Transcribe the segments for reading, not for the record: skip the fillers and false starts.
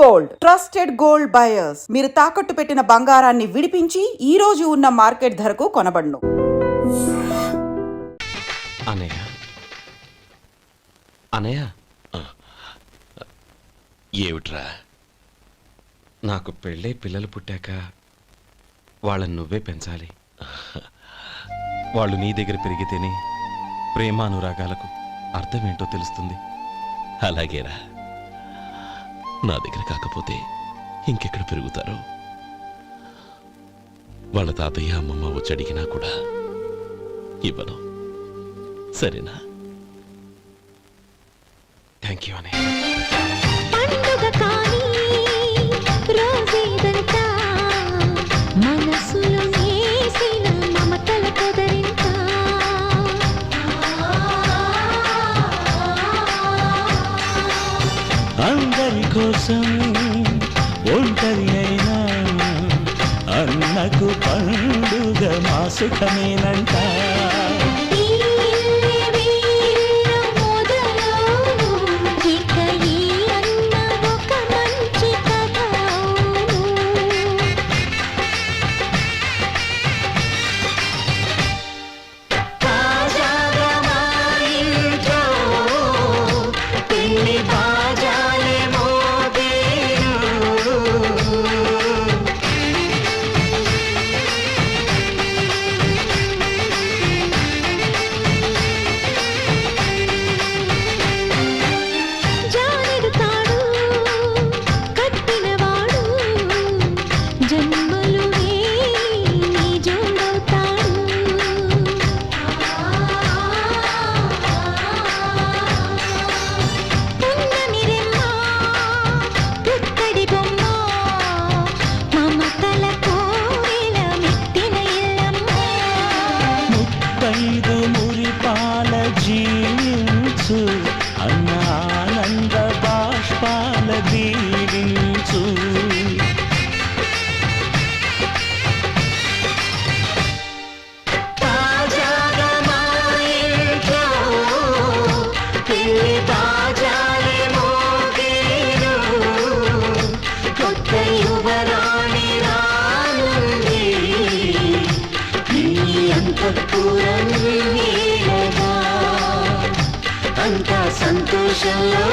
Gold, trusted gold buyers. మీరు తాకట్టు పెట్టిన బంగారాన్ని విడిపించి ఈ రోజు ఉన్న మార్కెట్ ధరకు కొనబడును. అనయ్య అనయ్య, ఏమిట్రా? నాకు పెళ్ళై పిల్లలు పుట్టాక వాళ్ళని నువ్వే పెంచాలి. వాళ్ళు నీ దగ్గర పెరిగితేనే ప్రేమానురాగాలకు అర్థమేంటో తెలుస్తుంది. అలాగేరా, నా దగ్గర కాకపోతే ఇంకెక్కడ పెరుగుతారో. వాళ్ళ తాతయ్య అమ్మమ్మ వచ్చి అడిగినా కూడా ఇవ్వను. సరేనా? థ్యాంక్ యూ అనయ్య. అందరి కోసం ఒంటరి అయినా అన్నకు పండుగ మా సుఖమేనంట. మురిపాల జీవించు అన్న ఆనంద బాష్పాల దీవించు. అంతా సంతోషంలో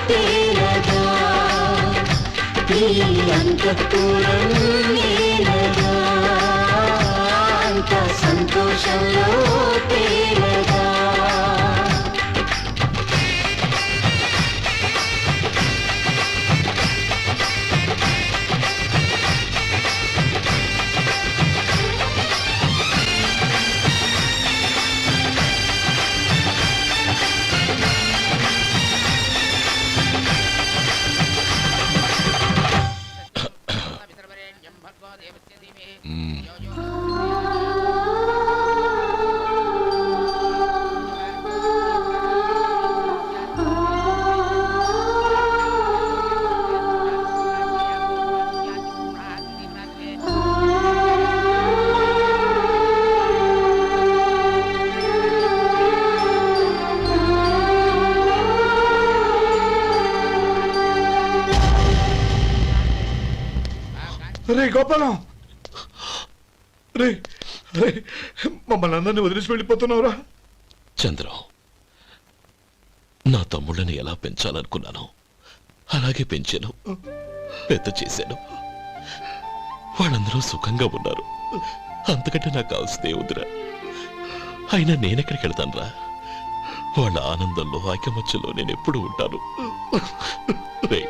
తేలగా, ఈ అంతఃపురం నీలగా, అంతా సంతోషంలో తేలగా. రే గోపాలం, రే రే, మమ్మల్ని అందరినీ వదిలేసి వెళ్ళిపోతున్నావురా? చంద్రం, నా తమ్ముళ్ళని ఎలా పెంచాలనుకున్నాను అలాగే పెంచాను, పెద్ద చేశాను. వాళ్ళందరూ సుఖంగా ఉన్నారు. అంతకంటే నాకు కావాల్సిందే వద్దురా. అయినా నేనెక్కడికి వెళ్తానురా? వాళ్ళ ఆనందంలో ఐకమత్యంలో నేను ఎప్పుడు ఉంటాను. రే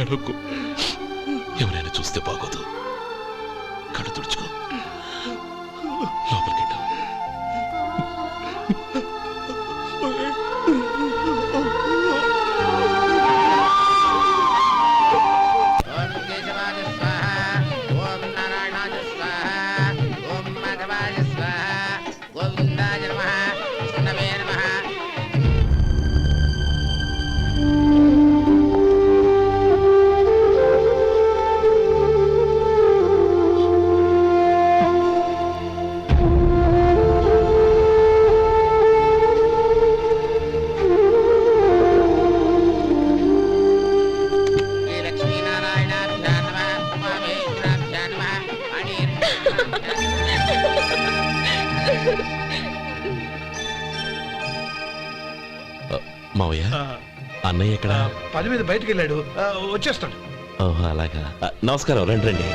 ఎడకు, ఎవరైనా చూస్తే బాగోదు. కళ్ళు తుడుచుకో, లోపలికి వెళ్ళు. మావయ్య అన్నయ్య ఎక్కడ పని మీద బయటికి వెళ్ళాడు, వచ్చేస్తాడు. ఓహో అలాగా నమస్కారం, రండి రండి.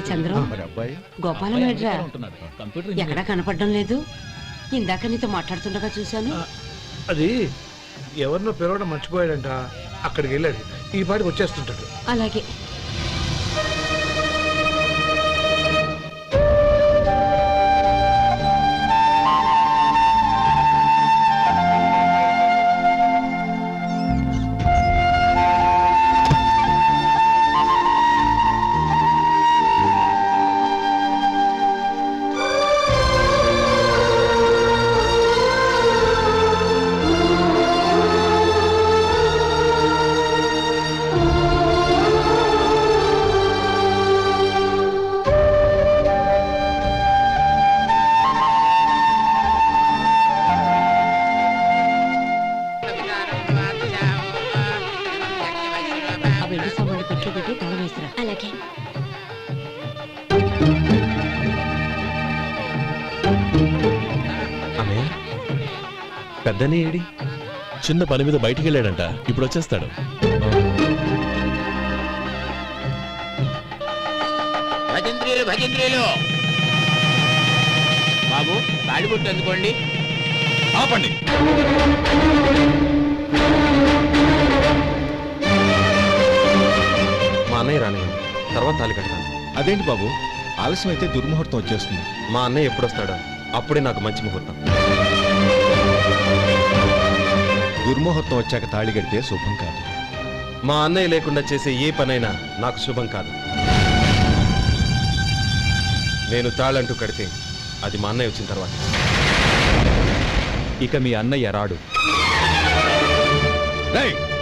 చంద్రం, గోపాలం ఏడ్రా? ఎక్కడా కనపడడం లేదు. ఇందాక నీతో మాట్లాడుతుండగా చూశాను. అది ఎవరినో పిలవడం మర్చిపోయాడంట, అక్కడికి వెళ్ళాడు. ఈ పాటికి వచ్చేస్తుంటాడు. అలాగే. అలాగే. అన్నయ్య పెద్దనే ఏడి? చిన్న పని మీద బయటికి వెళ్ళాడంట, ఇప్పుడు వచ్చేస్తాడు. భజంత్రీలు భజంత్రీలు బాబు, తాడిబొట్టు అందుకోండి. ఆపండి. మా అన్నయ్య రానివ్వండి, తర్వాత తాళి కడతాను. అదేంటి బాబు, ఆలస్యం అయితే దుర్ముహూర్తం వచ్చేస్తుంది. మా అన్నయ్య ఎప్పుడు వస్తాడో అప్పుడే నాకు మంచి ముహూర్తం. దుర్ముహూర్తం వచ్చాక తాళి కడితే శుభం కాదు. మా అన్నయ్య లేకుండా చేసే ఏ పనైనా నాకు శుభం కాదు. నేను తాళంటూ కడితే అది మా అన్నయ్య వచ్చిన తర్వాత. ఇక మీ అన్నయ్య రాడు.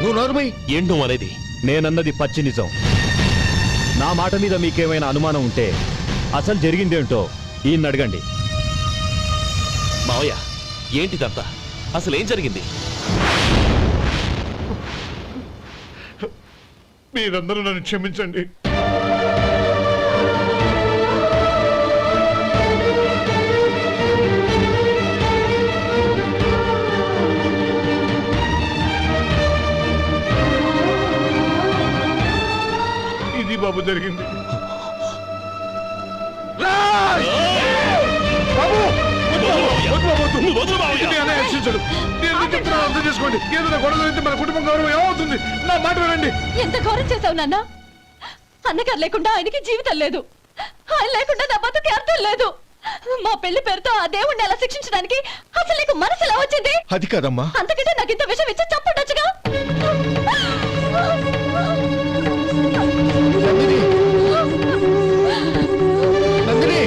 నువ్వు నోరుమై. ఏంటో అనేది? నేనన్నది పచ్చి నిజం. నా మాట మీద మీకేమైనా అనుమానం ఉంటే అసలు జరిగిందేంటో ఈయన్ని అడగండి. మావయ్య, ఏంటిదంతా? అసలు ఏం జరిగింది? మీరందరూ నన్ను క్షమించండి. ఇది బాబు జరిగింది. అర్థం చేసుకోండి. ఏదైనా గొడవ అయితే మన కుటుంబం గౌరవం ఏమవుతుంది? నా మాట వినండి. ఎంత ఘోరం చేశావు నాన్న. అన్నగారు లేకుండా ఆయనకి జీవితం లేదు, ఆయన లేకుండా నా బతుకి అర్థం లేదు. మా పెళ్లి పేరుతో ఆ దేవుణ్ణి అలా శిక్షించడానికి అసలు నీకు మనసు ఎలా వచ్చింది? అది కాదమ్మా. అంతకంటే నాకు ఇంత విషయం ఇచ్చి చంపుండొచ్చుగా. నందిని,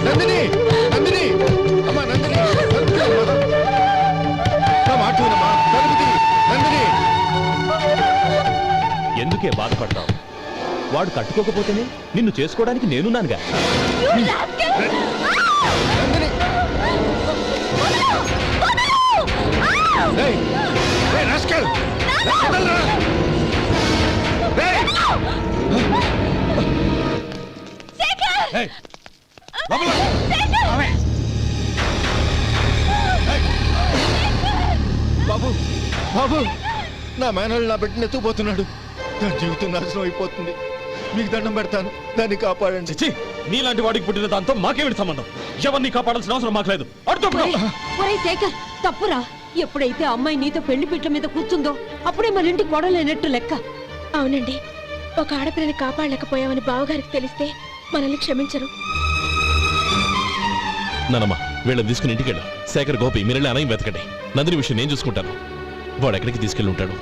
నందిని, నందిని, అమ్మా నందిని, నా మాట వినమ్మా. నందిని, ఎందుకే బాధపడతావు? వాడు కట్టుకోకపోతేనే నిన్ను చేసుకోవడానికి నేనున్నానుగా. బాబు, బాబు, నా మేనల్ని నా బిడ్డను ఎత్తుకుపోతున్నాడు. నా జీవితం నాశనం అయిపోతుంది. మీకు దండం పెడతాను, దాన్ని కాపాడండి. చిచ్చి, నీలాంటి వాడికి పుట్టిన దాంతో మాకేమిటి సంబంధం? ఎవరిని కాపాడాల్సిన అవసరం మాకు లేదు. ఒరేయ్ శేఖర్, తప్పురా. ఎప్పుడైతే అమ్మాయి నీతో పెళ్లి పీటల మీద కూర్చుందో అప్పుడే మన ఇంటి గొడవలేనట్టు లెక్క. అవునండి, ఒక ఆడపిల్లని కాపాడలేకపోయామని బావగారికి తెలిస్తే మనల్ని క్షమించరు. నానమ్మా, వీళ్ళని తీసుకుని ఇంటికి వెళ్ళు. శేఖర్, గోపి, మీరెళ్ళి అన్నయ్య వెతకండి. నందిని విషయం నేను చూసుకుంటాను. వాడు ఎక్కడికి తీసుకెళ్ళి ఉంటాడు?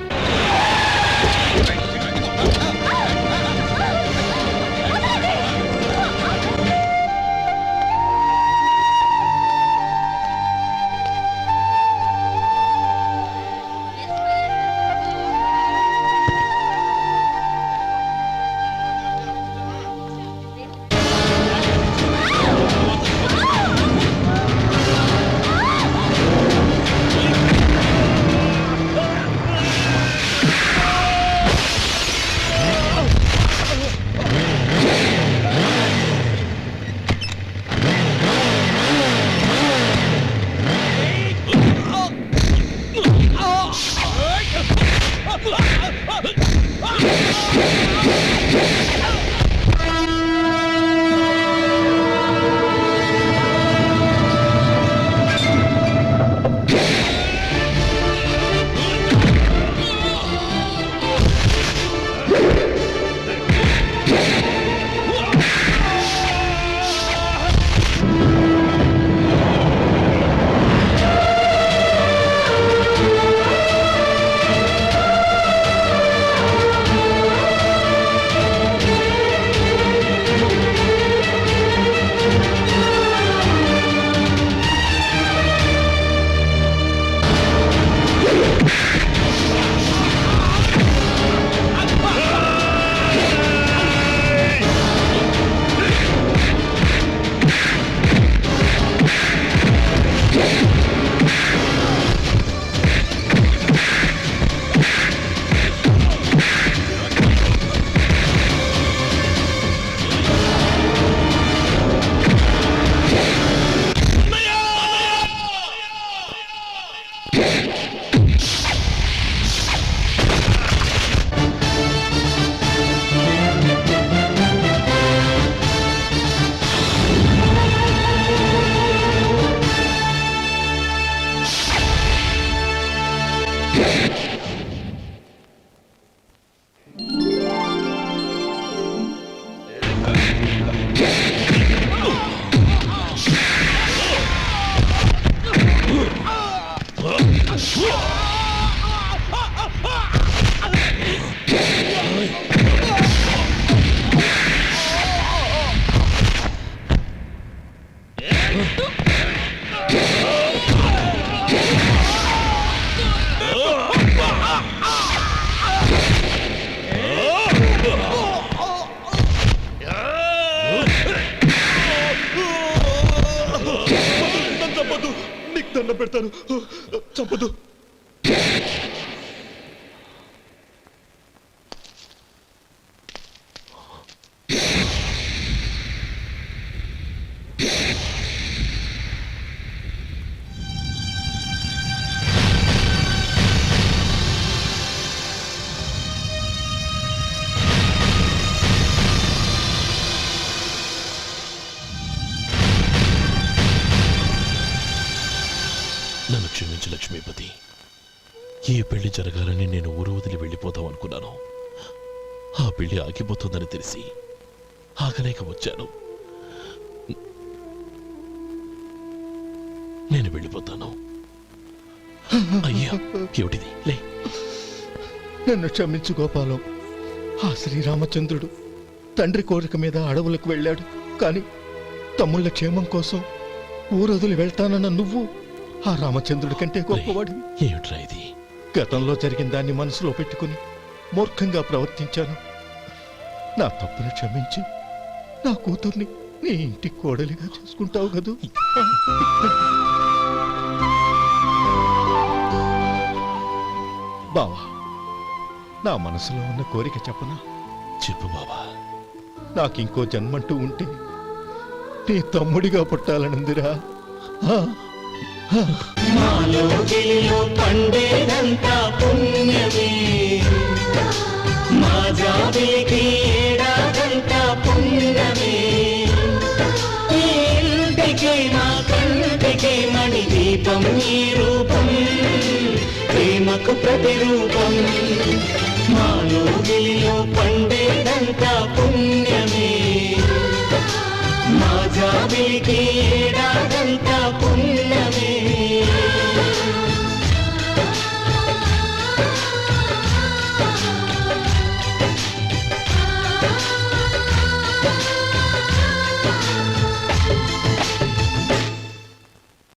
చంపదు, నీకు దండ పెడతాను, చంపదు. నన్ను క్షమించు లక్ష్మీపతి. ఈ పెళ్లి జరగాలని నేను ఊరు వదిలి వెళ్ళిపోతాం అనుకున్నాను. ఆ పెళ్లి ఆగిపోతుందని తెలిసి ఆగలేక వచ్చాను. నేను వెళ్ళిపోతాను. అయ్యా, ఏమిటిది? లే. నన్ను క్షమించు గోపాలం. ఆ శ్రీరామచంద్రుడు తండ్రి కోరిక మీద అడవులకు వెళ్ళాడు. కానీ తమ్ముళ్ళ క్షేమం కోసం ఊరొదిలి వెళ్తానన్న నువ్వు ఆ రామచంద్రుడి కంటే గొప్పవాడివి. ఏమిట్రా ఇది? గతంలో జరిగిన దాన్ని మనసులో పెట్టుకుని మూర్ఖంగా ప్రవర్తించాను. నా తప్పును క్షమించి నా కూతుర్ని నీ ఇంటి కోడలిగా చేసుకుంటావు కదూ. బావా, నా మనసులో ఉన్న కోరిక చెప్పనా? చెప్పు బాబా. నాకింకో జన్మంటూ ఉంటే నీ తమ్ముడిగా పుట్టాలనుందిరా. మాలో గిలిలో పండేదంతా పుణ్యమే, మా జాబిలికి ఏడాదంతా పుణ్యమే. ఈ ఇంటికి మా కంటికి మణి దీపం ఈ రూపం, ప్రేమకు ప్రతిరూపం. మాలో గిలిలో పండేదంతా పుణ్యమే, మా జాబిలికి ఏడాదంతా పుణ్యమే.